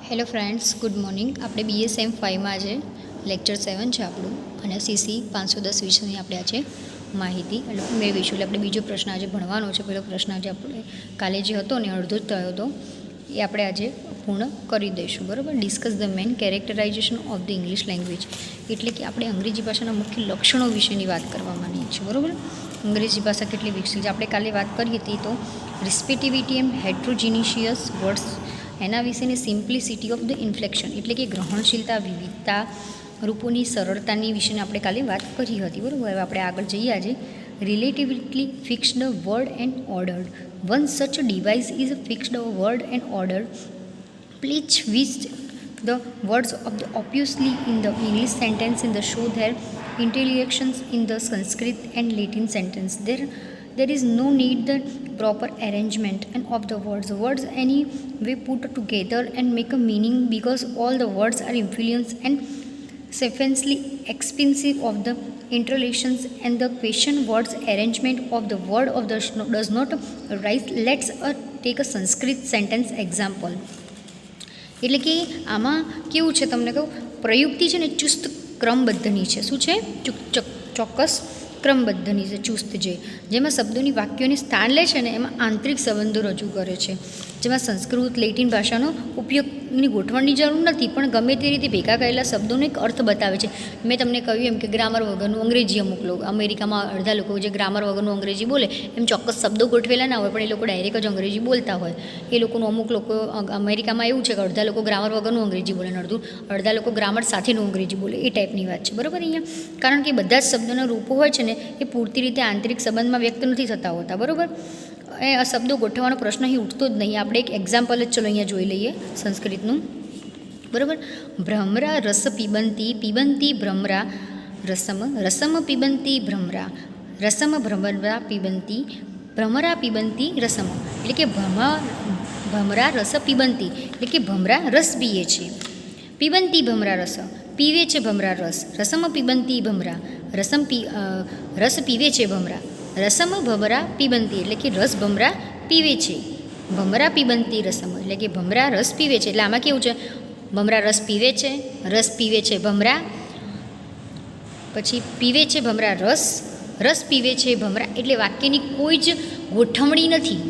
Hello friends, good morning. આપણે BSM 5માં આજે lecture 7 છે આપણું, અને CC 510 વિષયની આપણે આજે માહિતી મેળવીશું. એટલે આપણે બીજો પ્રશ્ન આજે ભણવાનો છે. પહેલો પ્રશ્ન આજે આપણે કાલે જે હતો ને અડધો જ થયો હતો, એ આપણે આજે પૂર્ણ કરી દઈશું. બરાબર. Discuss the main characterization of the English language, એટલે કે આપણે અંગ્રેજી ભાષાના મુખ્ય લક્ષણો વિશેની વાત કરવા માંગીએ છીએ. બરાબર. અંગ્રેજી ભાષા કેટલી વિકસિત છે આપણે કાલે વાત કરી હતી. તો રિસ્પેટિવિટી એન્ડ હેટ્રોજીનિશિયસ વર્ડ્સ, એના વિશેની સિમ્પ્લિસિટી ઓફ ધ ઇન્ફ્લેક્શન, એટલે કે ગ્રહણશીલતા, વિવિધતા, રૂપોની સરળતાની વિશેની આપણે કાલે વાત કરી હતી. બરાબર. હવે આપણે આગળ જઈએ. આજે relatively fixed word and ordered. One સચ device is fixed word and ordered which the words of the obviously in the English sentence in the show their interactions in the Sanskrit and Latin sentence. There is no need the proper arrangement and of the words any way put together and make a meaning, because all the words are influenced and sufficiently expensive of the interrelations, and the question words arrangement of the word of the does not arise. Let's take a Sanskrit sentence example. એટલે કે આમાં કેવું છે તમને કહું, પ્રયુક્તિ છે ને ચુસ્ત ક્રમબદ્ધની છે. શું છે? ચોક્કસ ક્રમબદ્ધની છે, ચુસ્ત છે. જેમાં શબ્દોની વાક્યોની સ્થાન લે છે ને એમાં આંતરિક સંબંધો રજૂ કરે છે. જેમાં સંસ્કૃત, લેટિન ભાષાનો ઉપયોગની ગોઠવણની જરૂર નથી, પણ ગમે તે રીતે ભેગા કરેલા શબ્દોનો એક અર્થ બતાવે છે. મેં તમને કહ્યું એમ કે ગ્રામર વગરનું અંગ્રેજી અમુક લોકો, અમેરિકામાં અડધા લોકો જે ગ્રામર વગરનું અંગ્રેજી બોલે, એમ ચોક્કસ શબ્દો ગોઠવેલા ના હોય, પણ એ લોકો ડાયરેક્ટ જ અંગ્રેજી બોલતા હોય. એ લોકોનું અમુક લોકો અમેરિકામાં એવું છે કે અડધા લોકો ગ્રામર વગરનું અંગ્રેજી બોલે, અડધા લોકો ગ્રામર સાથેનું અંગ્રેજી બોલે. એ ટાઈપની વાત છે. બરાબર. અહીંયા કારણ કે બધા જ શબ્દોના રૂપો હોય છે ને એ પૂરતી રીતે આંતરિક સંબંધમાં વ્યક્ત નથી થતા હોતા. બરાબર. એ આ શબ્દો ગોઠવવાનો પ્રશ્ન અહીં ઉઠતો જ નહીં. આપણે એક એક્ઝામ્પલ જ ચલો અહીંયા જોઈ લઈએ સંસ્કૃતનું. બરાબર. ભ્રમરા રસ પીબંતી, પીબંતી ભ્રમરા રસમ, રસમ પીબંતી ભ્રમરા, રસમ ભ્રમરા પીબંતી, ભ્રમરા પીબંતી રસમ. એટલે કે ભમરા રસ પીબંતી, એટલે કે ભમરા રસ પીએ છે. પીબંતી ભમરા રસ, પીવે છે ભમરા રસ. રસમ પીબંતી ભમરા, રસ પીવે છે ભમરા. રસમ ભમરા પીબંતી, એટલે કે રસ ભમરા પીવે છે. ભમરા પીબંતી રસમ, એટલે કે ભમરા રસ પીવે છે. એટલે આમાં કેવું છે? ભમરા રસ પીવે છે, રસ પીવે છે ભમરા, પછી પીવે છે ભમરા રસ, રસ પીવે છે ભમરા. એટલે વાક્યની કોઈ જ ગોઠવણી નથી.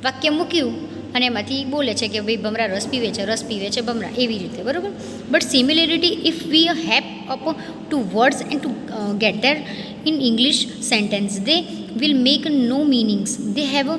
વાક્ય મૂક્યું અને એમાંથી બોલે છે કે ભાઈ ભમરા રસ પીવે છે, રસ પીવે છે ભમરા, એવી રીતે. બરાબર. But similarity if we heap up two words and to get there in English sentence, they will make no meanings. They have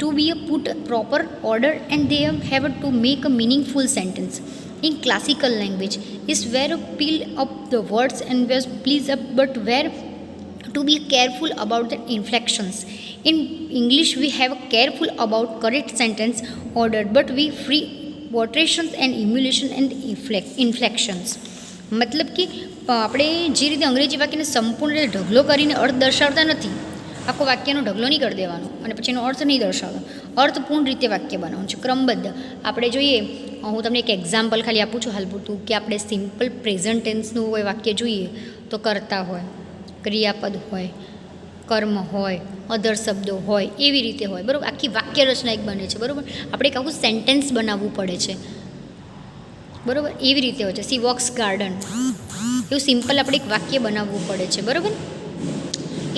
to be put proper order, and they have to make a meaningful sentence. In classical language is where peel up the words and where please up, but where to be careful about the inflections. In English we have careful about correct sentence order, but we free alterations and emulation and inflections. મતલબ કે આપણે જે રીતે અંગ્રેજી વાક્યને સંપૂર્ણ રીતે ઢગલો કરીને અર્થ દર્શાવતા નથી. આખો વાક્યનો ઢગલો નહીં કરી દેવાનો અને પછી એનો અર્થ નહીં દર્શાવતો. અર્થપૂર્ણ રીતે વાક્ય બનાવવાનું છે, ક્રમબદ્ધ. આપણે જોઈએ, હું તમને એક એક્ઝામ્પલ ખાલી આપું છું હાલ પૂરતું, કે આપણે સિમ્પલ પ્રેઝન્ટ ટેન્સનું હોય વાક્ય જોઈએ તો કર્તા હોય, ક્રિયાપદ હોય, કર્મ હોય, અધર શબ્દો હોય, એવી રીતે હોય. બરાબર. આખી વાક્ય રચના એક બને છે. બરાબર. આપણે એક આખું સેન્ટેન્સ બનાવવું પડે છે. બરાબર. એવી રીતે હોય છે. સી વોક્સ ગાર્ડન, એવું સિમ્પલ આપણે એક વાક્ય બનાવવું પડે છે. બરાબર.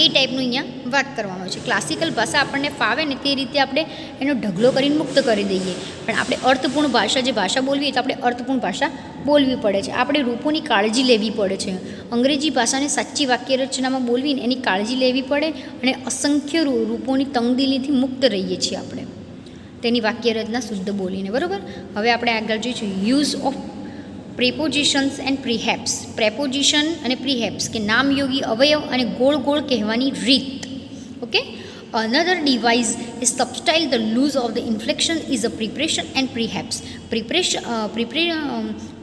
એ ટાઈપનું અહીંયા વાત કરવાનું છે. ક્લાસિકલ ભાષા આપણને ફાવે ને તે રીતે આપણે એનો ઢગલો કરીને મુક્ત કરી દઈએ, પણ આપણે અર્થપૂર્ણ ભાષા જે ભાષા બોલવી તો આપણે અર્થપૂર્ણ ભાષા બોલવી પડે છે. આપણે રૂપોની કાળજી લેવી પડે છે. અંગ્રેજી ભાષાને સાચી વાક્ય રચનામાં બોલવીને એની કાળજી લેવી પડે, અને અસંખ્ય રૂપોની તંગદિલીથી મુક્ત રહીએ છીએ આપણે તેની વાક્ય રચના શુદ્ધ બોલીને. બરાબર. હવે આપણે આગળ જોઈશું use of prepositions and પ્રીહેપ્સ. Preposition અને પ્રીહેપ્સ, કે નામયોગી અવયવ અને ગોળ ગોળ કહેવાની રીત. Okay. Another device is substyle the loss of the inflection is a preparation and perhaps.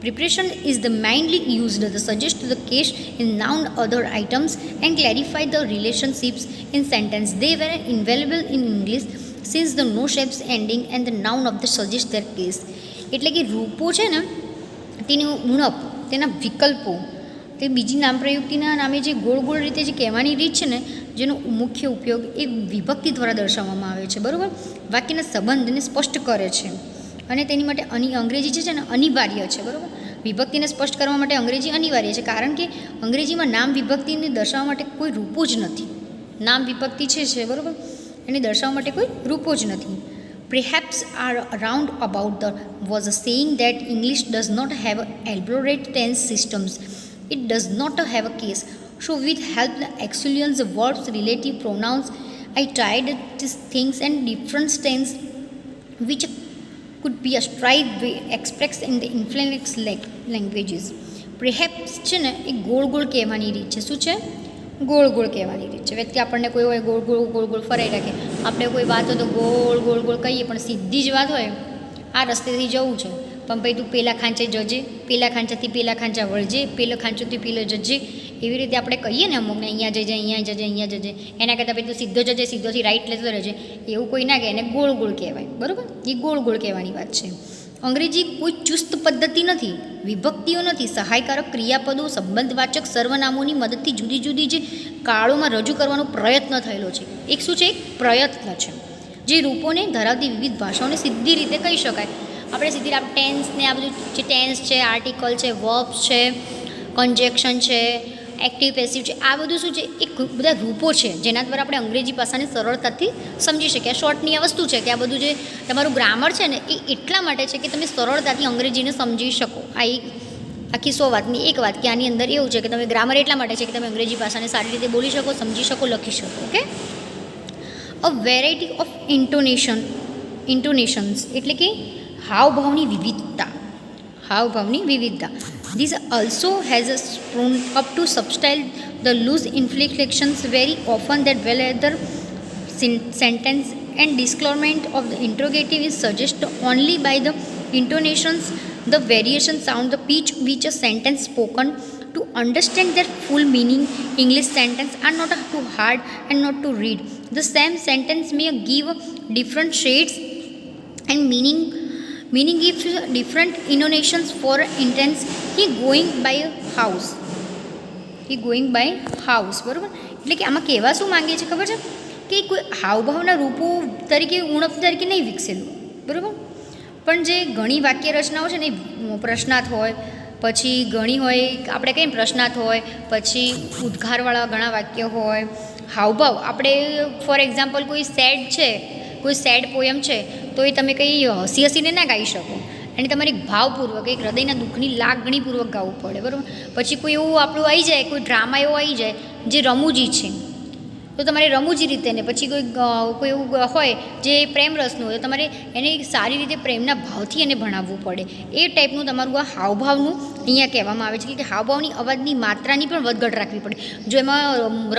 Preparation is the mainly used to suggest the case in noun other items and clarify the relationships in sentence. They were invaluable in English since the no shapes ending and the noun of the suggest their case. એટલે કે રૂપો છે ને તેની ઉણપ, તેના વિકલ્પો, તે બીજી નામ પ્રયુક્તિના નામે જે ગોળ ગોળ રીતે જે કહેવાની રીત છે ને, જેનો મુખ્ય ઉપયોગ એ વિભક્તિ દ્વારા દર્શાવવામાં આવે છે. બરાબર. વાક્યના સંબંધને સ્પષ્ટ કરે છે. અને તેની માટે અંગ્રેજી છે ને અનિવાર્ય છે, બરાબર. વિભક્તિને સ્પષ્ટ કરવા માટે અંગ્રેજી અનિવાર્ય છે, કારણ કે અંગ્રેજીમાં નામ વિભક્તિને દર્શાવવા માટે કોઈ રૂપો જ નથી. નામ વિભક્તિ છે બરાબર, એને દર્શાવવા માટે કોઈ રૂપો જ નથી. Perhaps around about the was a saying that English does not have elaborate tense systems. It does not have a case. So with help the auxiliaries, verbs, relative pronouns, I tried these things and different tense which could be a straight way expressed in the inflex languages. Perhaps છે ને એ ગોળ ગોળ કહેવાની રીત છે. શું છે? ગોળ ગોળ કહેવાની રીત છે. વ્યક્તિ આપણને કોઈ હોય ગોળ ગોળ ગોળ ગોળ ફરાઈ રાખે, આપણે કોઈ વાત હોય તો ગોળ ગોળ ગોળ કહીએ, પણ સીધી જ વાત હોય આ રસ્તેથી જવું છે પણ ભાઈ તું પેલા ખાંચે જજે, પેલા ખાંચાથી પેલા ખાંચા વળજે, પેલો ખાંચોથી પેલો જજે, એવી રીતે આપણે કહીએ ને અમુકને અહીંયા જજે અહીંયા જજે અહીંયા જજે, એના કરતાં ભાઈ તું સીધો જજે, સીધોથી રાઈટ લેતો રહેજે, એવું કોઈ ના કહે, એને ગોળ ગોળ કહેવાય, બરાબર. એ ગોળ ગોળ કહેવાની વાત છે. અંગ્રેજી કોઈ ચુસ્ત પદ્ધતિ નથી, વિભક્તિઓ નથી, સહાયકારક ક્રિયાપદો, સંબંધવાચક સર્વનામોની મદદથી જુદી જુદી જે કાળોમાં રજૂ કરવાનો પ્રયત્ન થયેલો છે. એક શું છે? એક પ્રયત્ન છે, જે રૂપોને ધરાવતી વિવિધ ભાષાઓને સીધી રીતે કહી શકાય. આપણે સીધી ટેન્સ ને આ બધું જે ટેન્સ છે, આર્ટિકલ છે, વર્બ્સ છે, કન્જેક્શન છે, એક્ટિવ પેસિવ છે, આ બધું શું છે? એક બધા રૂપો છે જેના દ્વારા આપણે અંગ્રેજી ભાષાને સરળતાથી સમજી શકીએ. આ શોર્ટની આ વસ્તુ છે કે આ બધું જે તમારું ગ્રામર છે ને એ એટલા માટે છે કે તમે સરળતાથી અંગ્રેજીને સમજી શકો. આ એક આખી 100 વાતની એક વાત કે આની અંદર એવું છે કે તમે ગ્રામર એટલા માટે છે કે તમે અંગ્રેજી ભાષાને સારી રીતે બોલી શકો, સમજી શકો, લખી શકો. ઓકે. અ વેરાયટી ઓફ ઇન્ટોનેશન્સ એટલે કે હાવભાવની વિવિધતા. હાવભાવની વિવિધતા. This also has a sprung up to substyle the loose inflections very often that whether sentence and discernment of the interrogative is suggested only by the intonations, the variation sound, the pitch which a sentence spoken. To understand their full meaning, English sentences are not too hard and not to read. The same sentence may give different shades and meaning if different intonations for instance he going by a house, બરાબર. એટલે કે આમાં કહેવા શું માંગે છે ખબર છે કે કોઈ હાવભાવના રૂપો તરીકે ઉણપ તરીકે નહીં વિકસેલું, બરાબર. પણ જે ઘણી વાક્ય રચનાઓ છે ને પ્રશ્નાર્થ હોય, પછી ઘણી હોય આપણે કહીએ પ્રશ્નાર્થ હોય, પછી ઉદ્ગારવાળા ઘણા વાક્ય હોય. હાવભાવ આપણે ફોર એક્ઝામ્પલ કોઈ સેડ પોયમ છે તો એ તમે કંઈ હસીને ના ગાઈ શકો, અને તમારી ભાવપૂર્વક એક હૃદયના દુઃખની લાગણીપૂર્વક ગાવું પડે, બરાબર. પછી કોઈ એવું આપણું આવી જાય, કોઈ ડ્રામા એવો આવી જાય જે રમૂજી છે તો તમારે રમૂજી રીતે, ને પછી કોઈ એવું હોય જે પ્રેમ રસનું હોય તો તમારે એને સારી રીતે પ્રેમના ભાવથી એને ભણાવવું પડે. એ ટાઈપનું તમારું આ હાવભાવનું અહીંયા કહેવામાં આવે છે કે હાવભાવની અવાજની માત્રાની પણ વધઘટ રાખવી પડે. જો એમાં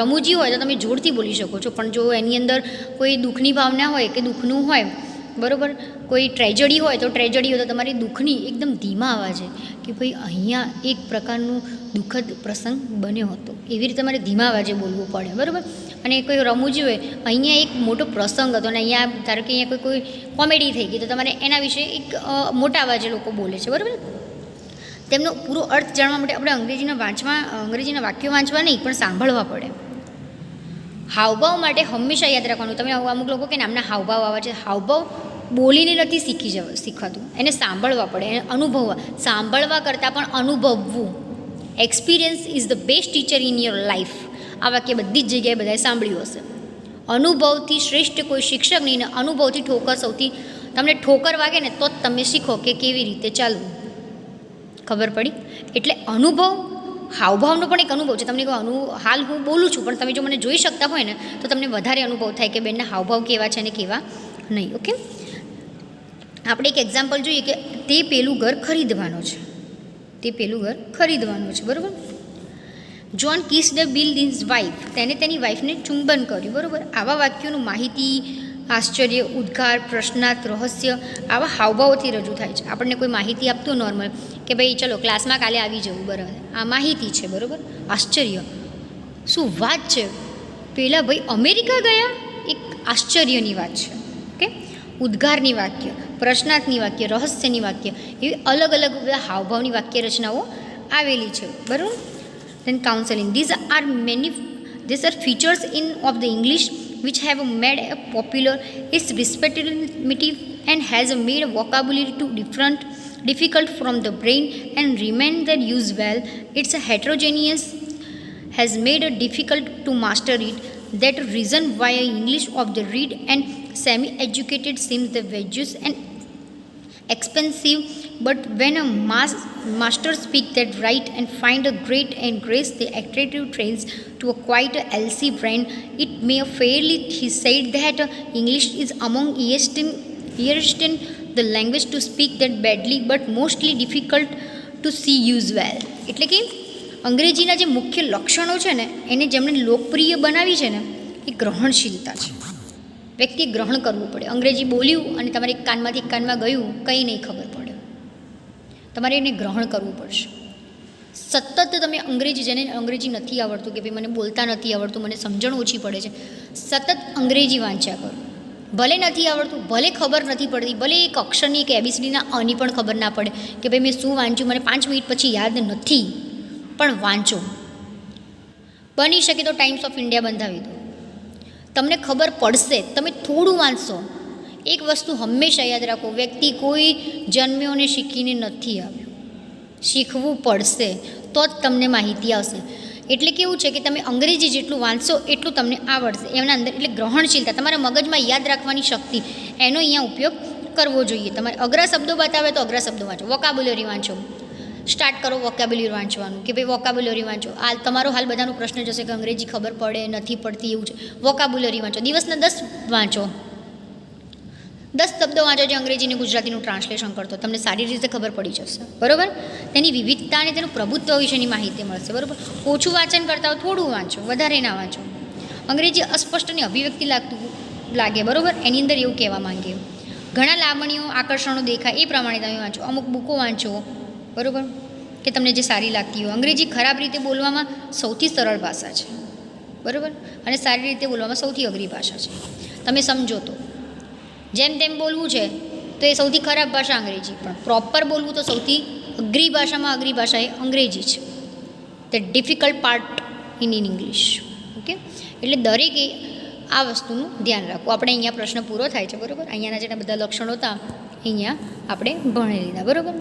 રમૂજી હોય તો તમે જોરથી બોલી શકો છો, પણ જો એની અંદર કોઈ દુઃખની ભાવના હોય કે દુઃખનું હોય, બરાબર, કોઈ ટ્રેજડી હોય તો તમારી દુઃખની એકદમ ધીમા અવાજે કે ભાઈ અહીંયા એક પ્રકારનું દુઃખદ પ્રસંગ બન્યો હતો, એવી રીતે તમારે ધીમા અવાજે બોલવું પડે, બરાબર. અને કોઈ રમૂજી હોય અહીંયા એક મોટો પ્રસંગ હતો અને અહીંયા ધારો કે અહીંયા કોઈ કોમેડી થઈ ગઈ તો તમારે એના વિશે એક મોટા અવાજે લોકો બોલે છે, બરાબર. તેમનો પૂરો અર્થ જાણવા માટે આપણે અંગ્રેજીના વાક્યો વાંચવા નહીં પણ સાંભળવા પડે. હાવભાવ માટે હંમેશા યાદ રાખવાનું, તમે અમુક લોકો કે નામના હાવભાવ આવે છે, હાવભાવ બોલીને નથી શીખવાતું, એને સાંભળવા પડે, એને અનુભવવા. સાંભળવા કરતાં પણ અનુભવવું. Experience is the best teacher in your life. આ વાક્ય બધી જ જગ્યાએ બધાએ સાંભળ્યું હશે. અનુભવથી શ્રેષ્ઠ કોઈ શિક્ષક નહીં, ને અનુભવથી તમને ઠોકર વાગે ને તો જ તમે શીખો કે કેવી રીતે ચાલવું. ખબર પડી? એટલે અનુભવ, હાવભાવનો પણ એક અનુભવ છે. તમને હાલ હું બોલું છું પણ તમે જો મને જોઈ શકતા હોય ને તો તમને વધારે અનુભવ થાય કે બેનના હાવભાવ કેવા છે અને કેવા નહીં. ઓકે. આપણે એક એક્ઝામ્પલ જોઈએ કે તે પેલું ઘર ખરીદવાનો છે, બરાબર. John kissed bill his wife. તેને તેની વાઇફને ચુંબન કર્યું, બરાબર. આવા વાક્યોનું માહિતી, આશ્ચર્ય, ઉદ્ગાર, પ્રશ્નાર્થ, રહસ્ય આવા હાવભાવોથી રજૂ થાય છે. આપણને કોઈ માહિતી આપતું નોર્મલ કે ભાઈ ચલો ક્લાસમાં કાલે આવી જવું, બરાબર, આ માહિતી છે, બરાબર. આશ્ચર્ય, શું વાત છે, પેલા ભાઈ અમેરિકા ગયા, એક આશ્ચર્યની વાત છે. ઓકે. ઉદ્ગારની વાક્ય, પ્રશ્નાર્થની વાક્ય, રહસ્યની વાક્ય, એવી અલગ અલગ બધા હાવભાવની વાક્ય રચનાઓ આવેલી છે, બરાબર. Then counseling. These are features of the English which have made a popular its respectability and has made vocabulary too difficult from the brain and remain that use well. It's a heterogeneous has made it difficult to master it. That reason why English of the read and semi-educated seems the values and expensive, but when a master speak that right and find a great and grace the attractive trains to a quite a healthy brain, it may fairly he said that English is among eastern the language to speak that badly but mostly difficult to see use well. એટલે કે અંગ્રેજીના જે મુખ્ય લક્ષણો છે ને એને જેમણે લોકપ્રિય બનાવી છે ને એ ગ્રહણશીલતા છે. વ્યક્તિએ ગ્રહણ કરવું પડે. અંગ્રેજી બોલ્યું અને તમારે એક કાનમાંથી એક કાનમાં ગયું કંઈ નહીં ખબર પડે. તમારે એને ગ્રહણ કરવું પડશે. સતત તમે અંગ્રેજી, જેને અંગ્રેજી નથી આવડતું કે ભાઈ મને બોલતા નથી આવડતું, મને સમજણ ઓછી પડે છે, સતત અંગ્રેજી વાંચ્યા કરો. ભલે નથી આવડતું, ભલે ખબર નથી પડતી, ભલે એક અક્ષરની કે એબીસીડીના અની પણ ખબર ના પડે કે ભાઈ મેં શું વાંચ્યું મને 5 મિનિટ પછી યાદ નથી, પણ વાંચો. બની શકે તો ટાઈમ્સ ઓફ ઇન્ડિયા બંધાવી દો, તમને ખબર પડશે. તમે થોડું વાંચશો. એક વસ્તુ હંમેશા યાદ રાખો, વ્યક્તિ કોઈ જન્મ્યો ને શીખીને નથી આવ્યો, શીખવું પડશે તો જ તમને માહિતી આવશે. એટલે કેવું છે કે તમે અંગ્રેજી જેટલું વાંચશો એટલું તમને આવડશે. એના અંદર એટલે ગ્રહણશીલતા, તમારા મગજમાં યાદ રાખવાની શક્તિ, એનો અહીંયા ઉપયોગ કરવો જોઈએ. તમારે અઘરા શબ્દો બતાવે તો અઘરા શબ્દો વાંચો, વોકાબ્યુલરી વાંચો. સ્ટાર્ટ કરો વોકાબ્યુલરી વાંચવાનું કે ભાઈ વોકાબ્યુલરી વાંચો. તમારો હાલ બધાનો પ્રશ્ન જશે કે અંગ્રેજી ખબર પડે નથી પડતી એવું છે. વોકાબ્યુલરી વાંચો, દિવસના 10 વાંચો, 10 શબ્દો વાંચો જે અંગ્રેજીને ગુજરાતીનું ટ્રાન્સલેશન કરતો, તમને સારી રીતે ખબર પડી જશે. બરાબર? તેની વિવિધતા અને તેનું પ્રભુત્વ વિશેની માહિતી મળશે. બરાબર? ઓછું વાંચન કરતા હોય થોડું વાંચો, વધારે ના વાંચો. અંગ્રેજી અસ્પષ્ટ અને અભિવ્યક્તિ લાગે. બરાબર? એની અંદર એવું કહેવા માંગીએ, ઘણા લાવણીઓ આકર્ષણો દેખાય એ પ્રમાણે તમે વાંચો. અમુક બુકો વાંચો, બરાબર, કે તમને જે સારી લાગતી હોય. અંગ્રેજી ખરાબ રીતે બોલવામાં સૌથી સરળ ભાષા છે. બરાબર? અને સારી રીતે બોલવામાં સૌથી અઘરી ભાષા છે. તમે સમજો તો જેમ તેમ બોલવું છે તો એ સૌથી ખરાબ ભાષા અંગ્રેજી, પણ પ્રોપર બોલવું તો સૌથી અઘરી ભાષામાં અઘરી ભાષા એ અંગ્રેજી છે. The difficult part in English. Okay, એટલે દરેકે આ વસ્તુનું ધ્યાન રાખવું. આપણે અહીંયા પ્રશ્ન પૂરો થાય છે. બરાબર? અહીંયાના જેટલા બધા લક્ષણો હતા અહીંયા આપણે ભણી લીધા. બરાબર?